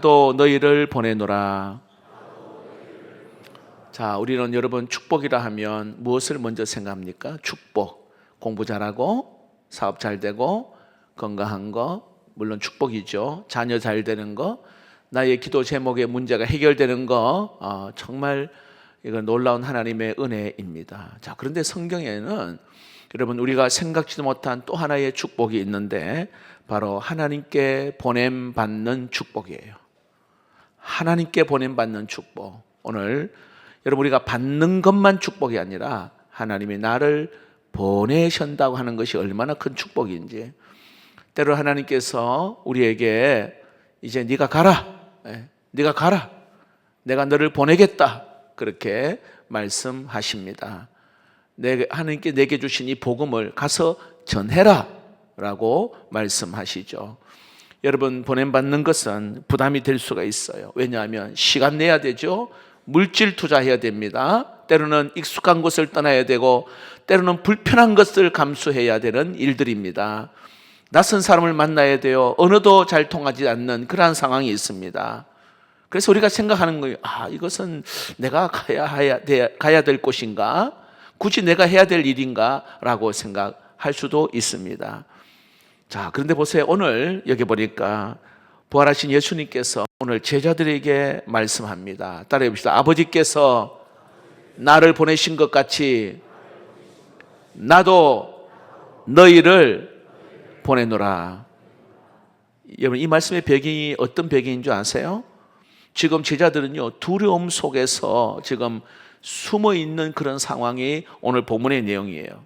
또 너희를 보내노라. 자, 우리는 여러분 축복이라 하면 무엇을 먼저 생각합니까? 축복. 공부 잘하고 사업 잘 되고 건강한 거 물론 축복이죠. 자녀 잘 되는 거, 나의 기도 제목의 문제가 해결되는 거, 정말 이건 놀라운 하나님의 은혜입니다. 자, 그런데 성경에는 여러분 우리가 생각지도 못한 또 하나의 축복이 있는데 바로 하나님께 보냄받는 축복이에요. 하나님께 보냄받는 축복. 오늘 여러분 우리가 받는 것만 축복이 아니라 하나님이 나를 보내신다고 하는 것이 얼마나 큰 축복인지. 때로 하나님께서 우리에게 이제 네가 가라, 네가 가라, 내가 너를 보내겠다, 그렇게 말씀하십니다. 하나님께 내게 주신 이 복음을 가서 전해라 라고 말씀하시죠. 여러분, 보냄받는 것은 부담이 될 수가 있어요. 왜냐하면 시간 내야 되죠. 물질 투자해야 됩니다. 때로는 익숙한 곳을 떠나야 되고 때로는 불편한 것을 감수해야 되는 일들입니다. 낯선 사람을 만나야 돼요. 언어도 잘 통하지 않는 그러한 상황이 있습니다. 그래서 우리가 생각하는 거예요. 이것은 내가 가야 될 곳인가? 굳이 내가 해야 될 일인가? 라고 생각할 수도 있습니다. 자, 그런데 보세요. 오늘 여기 보니까 부활하신 예수님께서 오늘 제자들에게 말씀합니다. 따라해 봅시다. 아버지께서 나를 보내신 것 같이 나도 너희를 보내노라. 여러분, 이 말씀의 배경이 어떤 배경인 줄 아세요? 지금 제자들은요, 두려움 속에서 지금 숨어 있는 그런 상황이 오늘 본문의 내용이에요.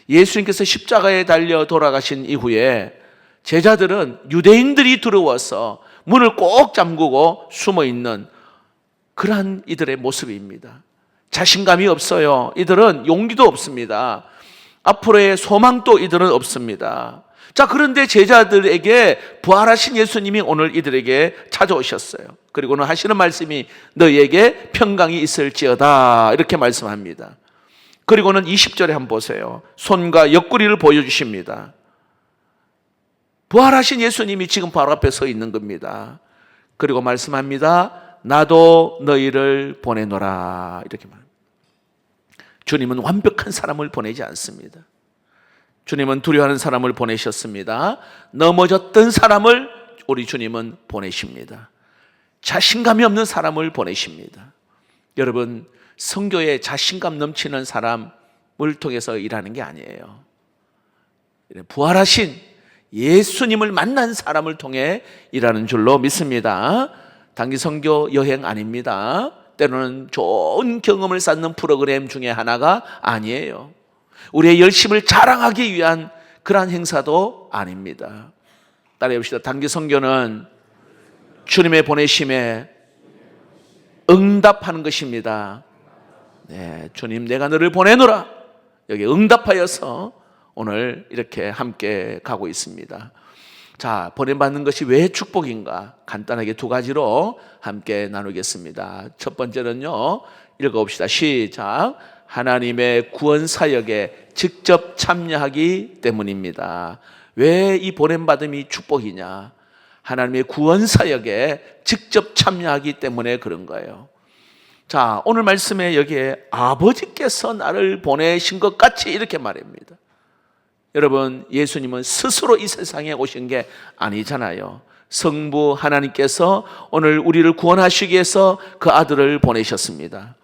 예수님께서 십자가에 달려 돌아가신 이후에 제자들은 유대인들이 들어와서 문을 꼭 잠그고 숨어 있는 그러한 이들의 모습입니다. 자신감이 없어요. 이들은 용기도 없습니다. 앞으로의 소망도 이들은 없습니다. 자, 그런데 제자들에게 부활하신 예수님이 오늘 이들에게 찾아오셨어요. 그리고는 하시는 말씀이 너희에게 평강이 있을지어다, 이렇게 말씀합니다. 그리고는 20절에 한번 보세요. 손과 옆구리를 보여주십니다. 부활하신 예수님이 지금 바로 앞에 서 있는 겁니다. 그리고 말씀합니다. 나도 너희를 보내노라, 이렇게 말합니다. 주님은 완벽한 사람을 보내지 않습니다. 주님은 두려워하는 사람을 보내셨습니다. 넘어졌던 사람을 우리 주님은 보내십니다. 자신감이 없는 사람을 보내십니다. 여러분, 성교에 자신감 넘치는 사람을 통해서 일하는 게 아니에요. 부활하신 예수님을 만난 사람을 통해 일하는 줄로 믿습니다. 단기 선교 여행 아닙니다. 때로는 좋은 경험을 쌓는 프로그램 중에 하나가 아니에요. 우리의 열심을 자랑하기 위한 그러한 행사도 아닙니다. 따라해 봅시다. 단기 선교는 주님의 보내심에 응답하는 것입니다. 네, 주님 내가 너를 보내노라. 여기 응답하여서 오늘 이렇게 함께 가고 있습니다. 자, 보냄받는 것이 왜 축복인가? 간단하게 두 가지로 함께 나누겠습니다. 첫 번째는요, 읽어봅시다. 시작. 하나님의 구원 사역에 직접 참여하기 때문입니다. 왜 이 보냄받음이 축복이냐? 하나님의 구원 사역에 직접 참여하기 때문에 그런 거예요. 자, 오늘 말씀에 여기에 아버지께서 나를 보내신 것 같이 이렇게 말합니다. 여러분, 예수님은 스스로 이 세상에 오신 게 아니잖아요. 성부 하나님께서 오늘 우리를 구원하시기 위해서 그 아들을 보내셨습니다.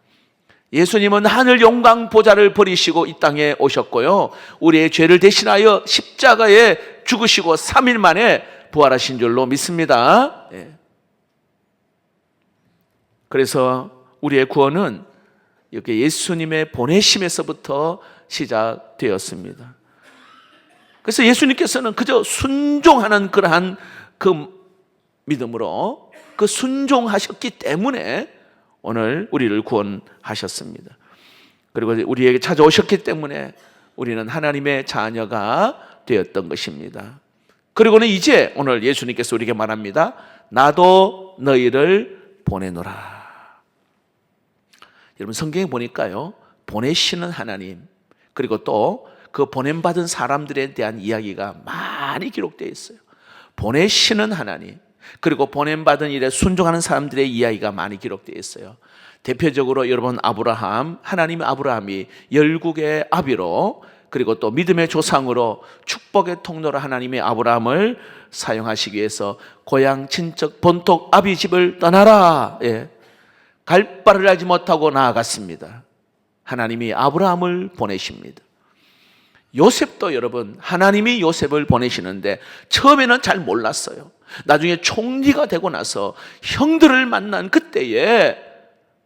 예수님은 하늘 영광 보좌를 버리시고 이 땅에 오셨고요, 우리의 죄를 대신하여 십자가에 죽으시고 3일 만에 부활하신 줄로 믿습니다. 그래서 우리의 구원은 이렇게 예수님의 보내심에서부터 시작되었습니다. 그래서 예수님께서는 그저 순종하는 그러한 그 믿음으로 그 순종하셨기 때문에 오늘 우리를 구원하셨습니다. 그리고 우리에게 찾아오셨기 때문에 우리는 하나님의 자녀가 되었던 것입니다. 그리고는 이제 오늘 예수님께서 우리에게 말합니다. 나도 너희를 보내노라. 여러분, 성경에 보니까요, 보내시는 하나님, 그리고 또 그 보냄받은 사람들에 대한 이야기가 많이 기록되어 있어요. 보내시는 하나님, 그리고 보냄받은 일에 순종하는 사람들의 이야기가 많이 기록되어 있어요. 대표적으로 여러분 아브라함, 하나님의 아브라함이 열국의 아비로 그리고 또 믿음의 조상으로 축복의 통로로 하나님의 아브라함을 사용하시기 위해서 고향 친척 본토 아비 집을 떠나라, 갈 바를 알지 못하고 나아갔습니다. 하나님이 아브라함을 보내십니다. 요셉도 여러분 하나님이 요셉을 보내시는데 처음에는 잘 몰랐어요. 나중에 총리가 되고 나서 형들을 만난 그때에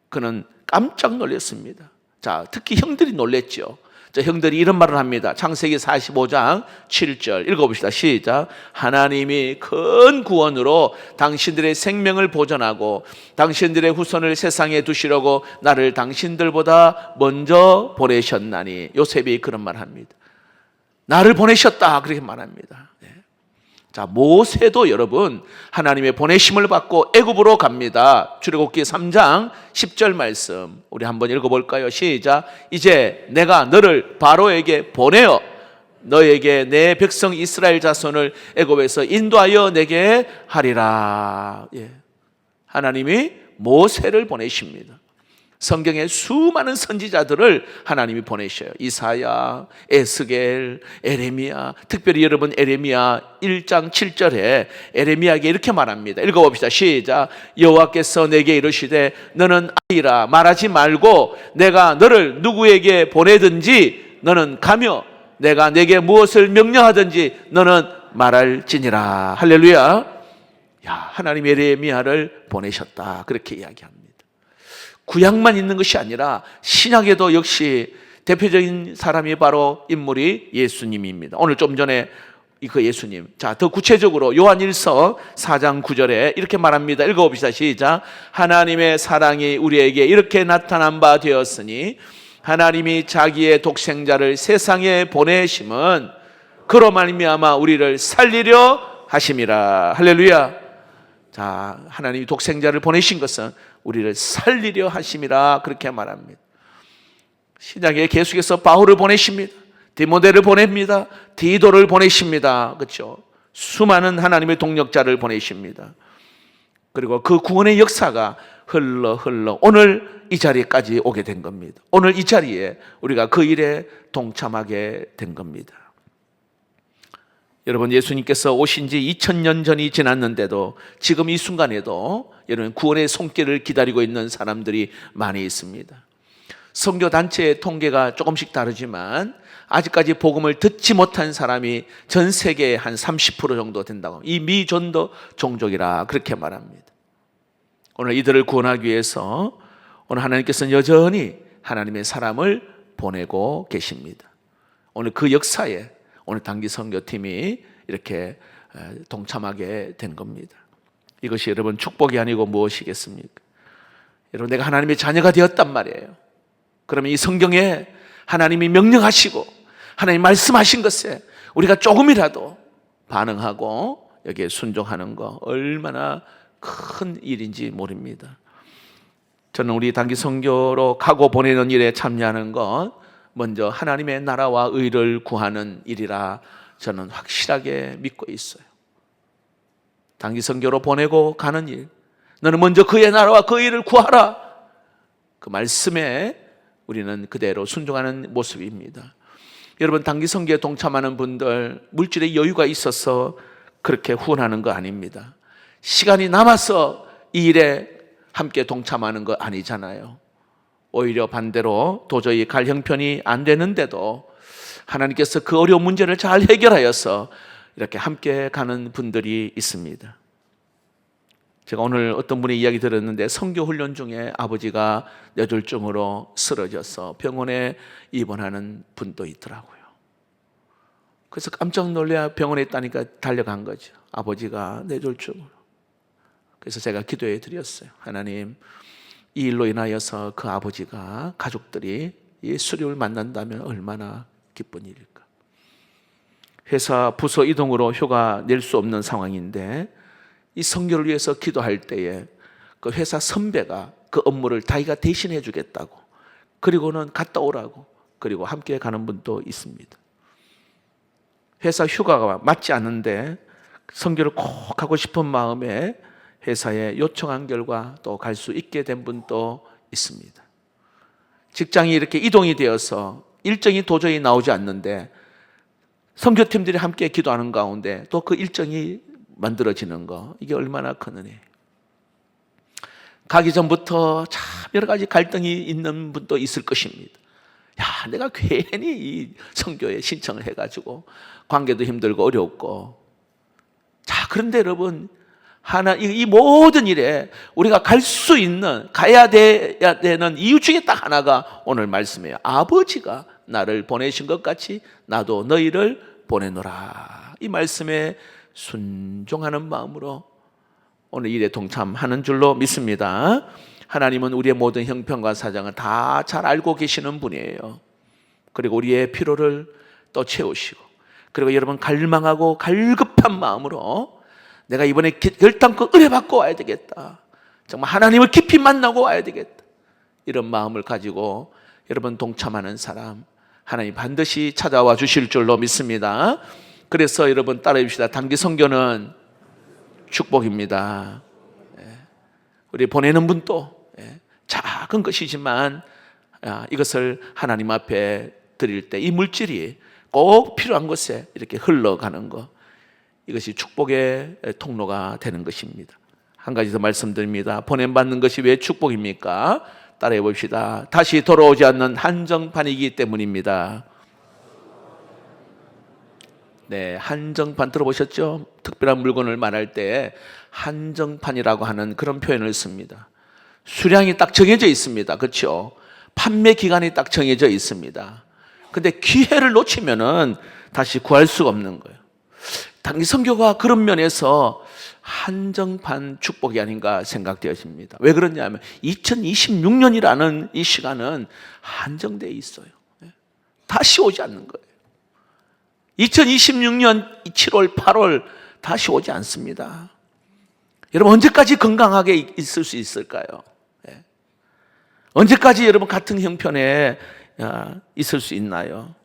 그는 깜짝 놀랐습니다. 자, 특히 형들이 놀랬죠. 자, 형들이 이런 말을 합니다. 창세기 45장 7절 읽어봅시다. 시작. 하나님이 큰 구원으로 당신들의 생명을 보존하고 당신들의 후손을 세상에 두시려고 나를 당신들보다 먼저 보내셨나니. 요셉이 그런 말을 합니다. 나를 보내셨다, 그렇게 말합니다. 자, 모세도 여러분 하나님의 보내심을 받고 애굽으로 갑니다. 출애굽기 3장 10절 말씀 우리 한번 읽어볼까요? 시작. 이제 내가 너를 바로에게 보내어 너에게 내 백성 이스라엘 자손을 애굽에서 인도하여 내게 하리라. 하나님이 모세를 보내십니다. 성경에 수많은 선지자들을 하나님이 보내셔요. 이사야, 에스겔, 에레미야. 특별히 여러분 에레미야 1장 7절에 에레미야에게 이렇게 말합니다. 읽어봅시다. 시작. 여호와께서 내게 이르시되 너는 아이라 말하지 말고 내가 너를 누구에게 보내든지 너는 가며 내가 내게 무엇을 명령하든지 너는 말할지니라. 할렐루야. 야, 하나님이 에레미야를 보내셨다, 그렇게 이야기합니다. 구약만 있는 것이 아니라 신약에도 역시 대표적인 사람이 바로 인물이 예수님입니다. 오늘 좀 전에 그 예수님. 자, 더 구체적으로 요한일서 4장 9절에 이렇게 말합니다. 읽어봅시다. 시작. 하나님의 사랑이 우리에게 이렇게 나타난 바 되었으니 하나님이 자기의 독생자를 세상에 보내심은 그로 말미암아 우리를 살리려 하심이라. 할렐루야. 자, 하나님이 독생자를 보내신 것은 우리를 살리려 하심이라, 그렇게 말합니다. 신약에 계속해서 바울을 보내십니다. 디모데를 보냅니다. 디도를 보내십니다. 그렇죠? 수많은 하나님의 동력자를 보내십니다. 그리고 그 구원의 역사가 흘러 오늘 이 자리까지 오게 된 겁니다. 오늘 이 자리에 우리가 그 일에 동참하게 된 겁니다. 여러분, 예수님께서 오신 지 2000년 전이 지났는데도 지금 이 순간에도 여러분 구원의 손길을 기다리고 있는 사람들이 많이 있습니다. 선교단체의 통계가 조금씩 다르지만 아직까지 복음을 듣지 못한 사람이 전 세계의 한 30% 정도 된다고, 이 미전도 종족이라 그렇게 말합니다. 오늘 이들을 구원하기 위해서 오늘 하나님께서는 여전히 하나님의 사람을 보내고 계십니다. 오늘 그 역사에 오늘 단기 선교팀이 이렇게 동참하게 된 겁니다. 이것이 여러분 축복이 아니고 무엇이겠습니까? 여러분, 내가 하나님의 자녀가 되었단 말이에요. 그러면 이 성경에 하나님이 명령하시고 하나님 말씀하신 것에 우리가 조금이라도 반응하고 여기에 순종하는 거 얼마나 큰 일인지 모릅니다. 저는 우리 단기 선교로 가고 보내는 일에 참여하는 것 먼저 하나님의 나라와 의를 구하는 일이라 저는 확실하게 믿고 있어요. 단기 선교로 보내고 가는 일, 너는 먼저 그의 나라와 그 의를 구하라, 그 말씀에 우리는 그대로 순종하는 모습입니다. 여러분, 단기 선교에 동참하는 분들 물질의 여유가 있어서 그렇게 후원하는 거 아닙니다. 시간이 남아서 이 일에 함께 동참하는 거 아니잖아요. 오히려 반대로 도저히 갈 형편이 안 되는데도 하나님께서 그 어려운 문제를 잘 해결하여서 이렇게 함께 가는 분들이 있습니다. 제가 오늘 어떤 분의 이야기 들었는데 선교 훈련 중에 아버지가 뇌졸중으로 쓰러져서 병원에 입원하는 분도 있더라고요. 그래서 깜짝 놀라 병원에 있다니까 달려간 거죠. 아버지가 뇌졸중으로. 그래서 제가 기도해 드렸어요. 하나님, 이 일로 인하여서 그 아버지가, 가족들이 예수를 만난다면 얼마나 기쁜 일일까. 회사 부서 이동으로 휴가 낼 수 없는 상황인데 이 선교를 위해서 기도할 때에 그 회사 선배가 그 업무를 자기가 대신해 주겠다고, 그리고는 갔다 오라고, 그리고 함께 가는 분도 있습니다. 회사 휴가가 맞지 않는데 선교를 꼭 하고 싶은 마음에 회사에 요청한 결과 또 갈 수 있게 된 분도 있습니다. 직장이 이렇게 이동이 되어서 일정이 도저히 나오지 않는데 선교팀들이 함께 기도하는 가운데 또 그 일정이 만들어지는 거, 이게 얼마나 큰 은혜예요. 가기 전부터 참 여러 가지 갈등이 있는 분도 있을 것입니다. 야, 내가 괜히 이 선교에 신청을 해가지고 관계도 힘들고 어렵고. 자, 그런데 여러분, 이 모든 일에 우리가 갈 수 있는, 가야 되는 이유 중에 딱 하나가 오늘 말씀이에요. 아버지가 나를 보내신 것 같이 나도 너희를 보내노라. 이 말씀에 순종하는 마음으로 오늘 일에 동참하는 줄로 믿습니다. 하나님은 우리의 모든 형편과 사정을 다 잘 알고 계시는 분이에요. 그리고 우리의 필요를 또 채우시고, 그리고 여러분 갈망하고 갈급한 마음으로 내가 이번에 결단코 은혜받고 와야 되겠다, 정말 하나님을 깊이 만나고 와야 되겠다, 이런 마음을 가지고 여러분 동참하는 사람 하나님 반드시 찾아와 주실 줄로 믿습니다. 그래서 여러분 따라해 봅시다. 단기 선교는 축복입니다. 우리 보내는 분도 작은 것이지만 이것을 하나님 앞에 드릴 때 이 물질이 꼭 필요한 곳에 이렇게 흘러가는 것, 이것이 축복의 통로가 되는 것입니다. 한 가지 더 말씀드립니다. 보냄받는 것이 왜 축복입니까? 따라해 봅시다. 다시 돌아오지 않는 한정판이기 때문입니다. 네, 한정판 들어보셨죠? 특별한 물건을 말할 때 한정판이라고 하는 그런 표현을 씁니다. 수량이 딱 정해져 있습니다. 그렇죠? 판매 기간이 딱 정해져 있습니다. 근데 기회를 놓치면은 다시 구할 수가 없는 거예요. 단기 선교가 그런 면에서 한정판 축복이 아닌가 생각되어집니다. 왜 그러냐면 2026년이라는 이 시간은 한정되어 있어요. 다시 오지 않는 거예요. 2026년 7월, 8월 다시 오지 않습니다. 여러분 언제까지 건강하게 있을 수 있을까요? 언제까지 여러분 같은 형편에 있을 수 있나요?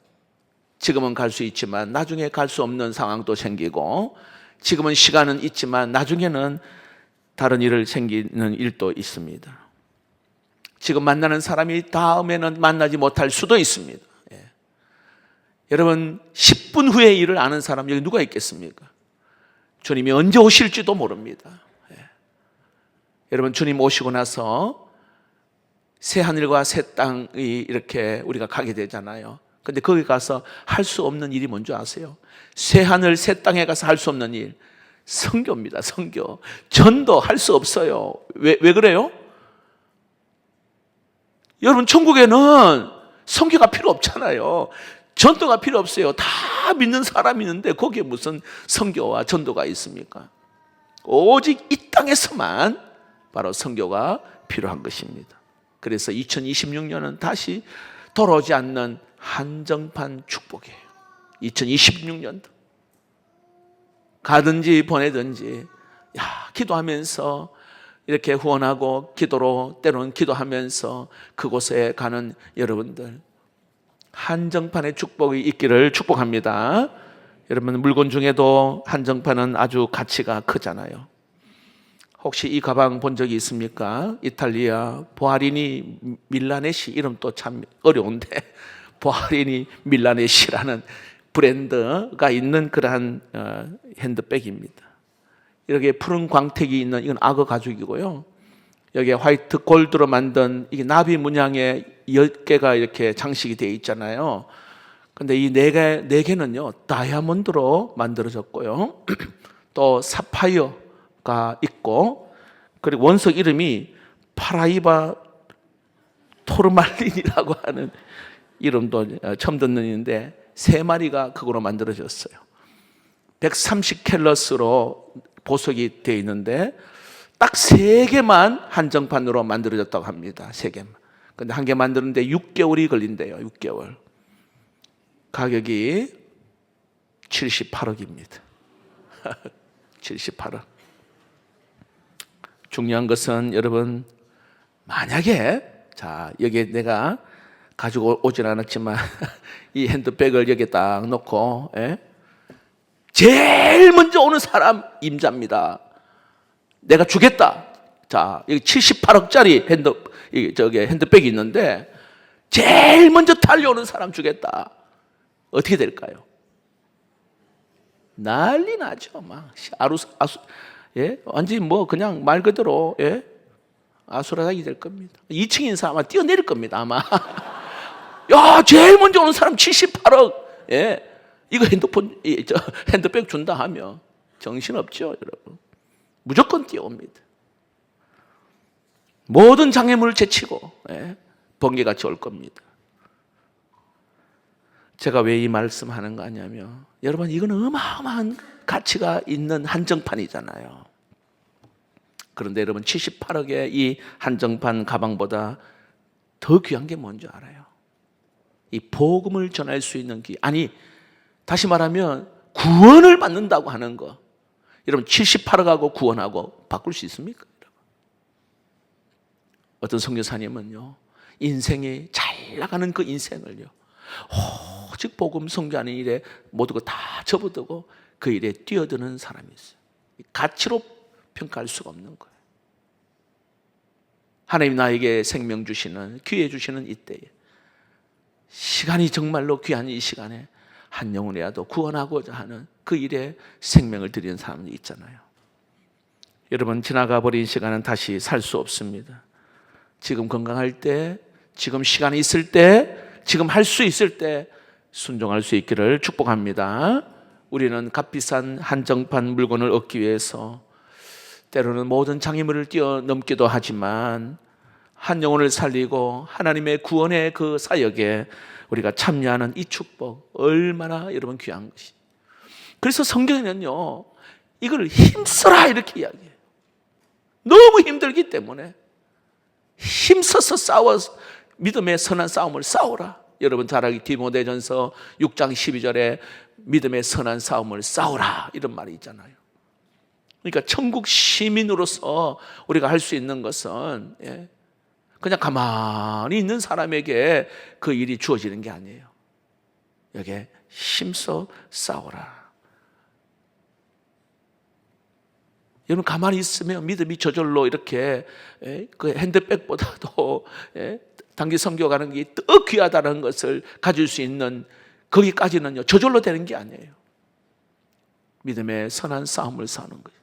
지금은 갈 수 있지만 나중에 갈 수 없는 상황도 생기고, 지금은 시간은 있지만 나중에는 다른 일을 생기는 일도 있습니다. 지금 만나는 사람이 다음에는 만나지 못할 수도 있습니다. 여러분 10분 후에 일을 아는 사람 여기 누가 있겠습니까? 주님이 언제 오실지도 모릅니다. 여러분 주님 오시고 나서 새 하늘과 새 땅이 이렇게 우리가 가게 되잖아요. 근데 거기 가서 할 수 없는 일이 뭔지 아세요? 새 하늘 새 땅에 가서 할 수 없는 일, 선교입니다. 선교. 전도 할 수 없어요. 왜 그래요? 여러분 천국에는 선교가 필요 없잖아요. 전도가 필요 없어요. 다 믿는 사람이 있는데 거기에 무슨 선교와 전도가 있습니까? 오직 이 땅에서만 바로 선교가 필요한 것입니다. 그래서 2026년은 다시 돌아오지 않는 한정판 축복이에요. 2026년도 가든지 보내든지 기도하면서 이렇게 후원하고 기도로 때로는 기도하면서 그곳에 가는 여러분들 한정판의 축복이 있기를 축복합니다. 여러분 물건 중에도 한정판은 아주 가치가 크잖아요. 혹시 이 가방 본 적이 있습니까? 이탈리아 보아리니 밀라네시, 이름도 참 어려운데 보아리니 밀라네시라는 브랜드가 있는 그러한 핸드백입니다. 이렇게 푸른 광택이 있는, 이건 악어 가죽이고요. 여기에 화이트 골드로 만든 이게 나비 문양의 10개가 이렇게 장식이 되어 있잖아요. 근데 이 네 개는요 다이아몬드로 만들어졌고요. 또 사파이어가 있고, 그리고 원석 이름이 파라이바 토르말린이라고 하는 이름도 처음 듣는 일인데 3마리가 그거로 만들어졌어요. 130캘럿으로 보석이 되어 있는데 딱 3개만 한정판으로 만들어졌다고 합니다. 3개만. 근데 한 개 만드는데 6개월이 걸린대요. 6개월. 가격이 78억입니다. 78억. 중요한 것은 여러분, 만약에 여기에 내가 가지고 오진 않았지만 이 핸드백을 여기에 딱 놓고 제일 먼저 오는 사람 임자입니다. 내가 주겠다. 자, 여기 78억짜리 핸드백이 있는데 제일 먼저 달려오는 사람 주겠다. 어떻게 될까요? 난리 나죠. 막 예? 완전히 뭐 그냥 말 그대로 예? 아수라장이 될 겁니다. 2층인 사람 아마 뛰어내릴 겁니다. 아마. 야, 제일 먼저 오는 사람 78억. 예? 이거 핸드백 준다 하면 정신없죠, 여러분. 무조건 뛰어옵니다. 모든 장애물을 제치고 예? 번개같이 올 겁니다. 제가 왜 이 말씀하는 거 아니냐면 여러분, 이건 어마어마한 가치가 있는 한정판이잖아요. 그런데 여러분, 78억의 이 한정판 가방보다 더 귀한 게 뭔지 알아요? 이 복음을 전할 수 있는 아니, 다시 말하면 구원을 받는다고 하는 거. 여러분, 78억하고 구원하고 바꿀 수 있습니까? 여러분? 어떤 선교사님은요, 인생이 잘 나가는 그 인생을요, 오직 복음 선교하는 일에 모두가 다 접어두고 그 일에 뛰어드는 사람이 있어요. 가치로 평가할 수가 없는 거예요. 하나님 나에게 생명 주시는, 기회 주시는 이때에, 시간이 정말로 귀한 이 시간에 한 영혼이라도 구원하고자 하는 그 일에 생명을 드리는 사람이 있잖아요. 여러분, 지나가 버린 시간은 다시 살 수 없습니다. 지금 건강할 때, 지금 시간이 있을 때, 지금 할 수 있을 때 순종할 수 있기를 축복합니다. 우리는 값비싼 한정판 물건을 얻기 위해서 때로는 모든 장애물을 뛰어넘기도 하지만 한 영혼을 살리고 하나님의 구원의 그 사역에 우리가 참여하는 이 축복, 얼마나 여러분 귀한 것이. 그래서 성경에는요, 이걸 힘써라 이렇게 이야기해요. 너무 힘들기 때문에 힘써서 믿음의 선한 싸움을 싸우라. 여러분 잘 알기 디모데전서 6장 12절에 믿음의 선한 싸움을 싸우라 이런 말이 있잖아요. 그러니까 천국 시민으로서 우리가 할 수 있는 것은 그냥 가만히 있는 사람에게 그 일이 주어지는 게 아니에요. 여기에 힘써 싸우라. 여러분, 가만히 있으면 믿음이 저절로 이렇게 그 핸드백보다도 단기 선교 가는 게 더 귀하다는 것을 가질 수 있는 거기까지는요, 저절로 되는 게 아니에요. 믿음의 선한 싸움을 싸우는 거예요.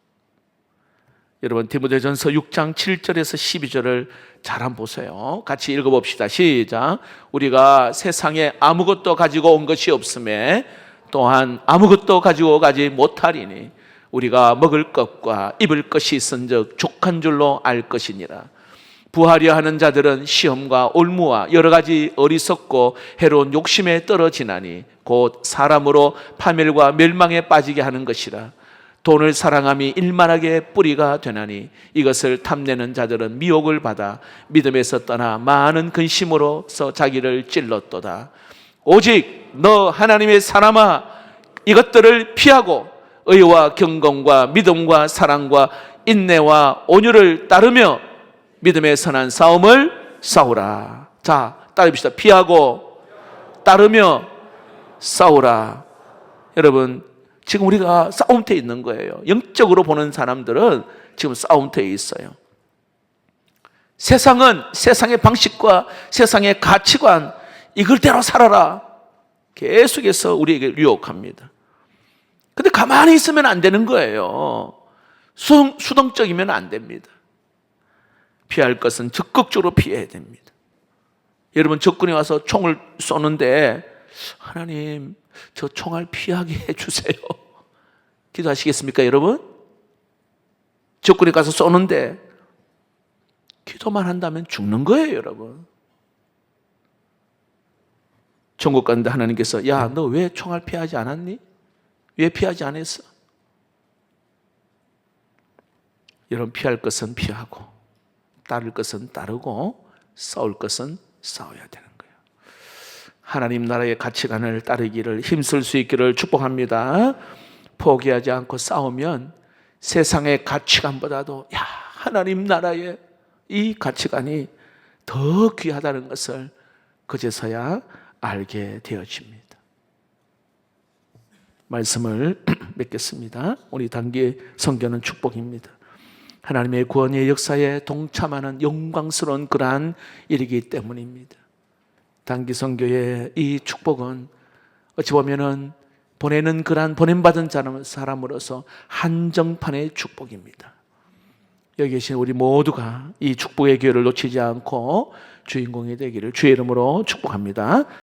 여러분, 디모데전서 6장 7절에서 12절을 잘 한번 보세요. 같이 읽어봅시다. 시작. 우리가 세상에 아무것도 가지고 온 것이 없음에 또한 아무것도 가지고 가지 못하리니 우리가 먹을 것과 입을 것이 있은즉 족한 줄로 알 것이니라. 부하려 하는 자들은 시험과 올무와 여러 가지 어리석고 해로운 욕심에 떨어지나니 곧 사람으로 파멸과 멸망에 빠지게 하는 것이라. 돈을 사랑함이 일만하게 뿌리가 되나니 이것을 탐내는 자들은 미혹을 받아 믿음에서 떠나 많은 근심으로서 자기를 찔렀도다. 오직 너 하나님의 사람아, 이것들을 피하고 의와 경건과 믿음과 사랑과 인내와 온유를 따르며 믿음의 선한 싸움을 싸우라. 자, 따라합시다. 피하고 따르며 싸우라. 여러분, 지금 우리가 싸움터에 있는 거예요. 영적으로 보는 사람들은 지금 싸움터에 있어요. 세상은 세상의 방식과 세상의 가치관, 이걸대로 살아라 계속해서 우리에게 유혹합니다. 근데 가만히 있으면 안 되는 거예요. 수동적이면 안 됩니다. 피할 것은 적극적으로 피해야 됩니다. 여러분, 적군이 와서 총을 쏘는데 하나님, 저 총알 피하게 해주세요. 기도하시겠습니까, 여러분? 적군이 가서 쏘는데 기도만 한다면 죽는 거예요, 여러분. 천국 가는데 하나님께서 야, 너 왜 총알 피하지 않았니? 왜 피하지 않았어? 여러분, 피할 것은 피하고 따를 것은 따르고 싸울 것은 싸워야 되는 거예요. 하나님 나라의 가치관을 따르기를 힘쓸 수 있기를 축복합니다. 포기하지 않고 싸우면 세상의 가치관보다도 하나님 나라의 이 가치관이 더 귀하다는 것을 그제서야 알게 되어집니다. 말씀을 맺겠습니다. 우리 단기 선교는 축복입니다. 하나님의 구원의 역사에 동참하는 영광스러운 그러한 일이기 때문입니다. 단기 선교의 이 축복은 어찌 보면은 보내는 그러한 보냄받은 사람으로서 한정판의 축복입니다. 여기 계신 우리 모두가 이 축복의 기회를 놓치지 않고 주인공이 되기를 주의 이름으로 축복합니다.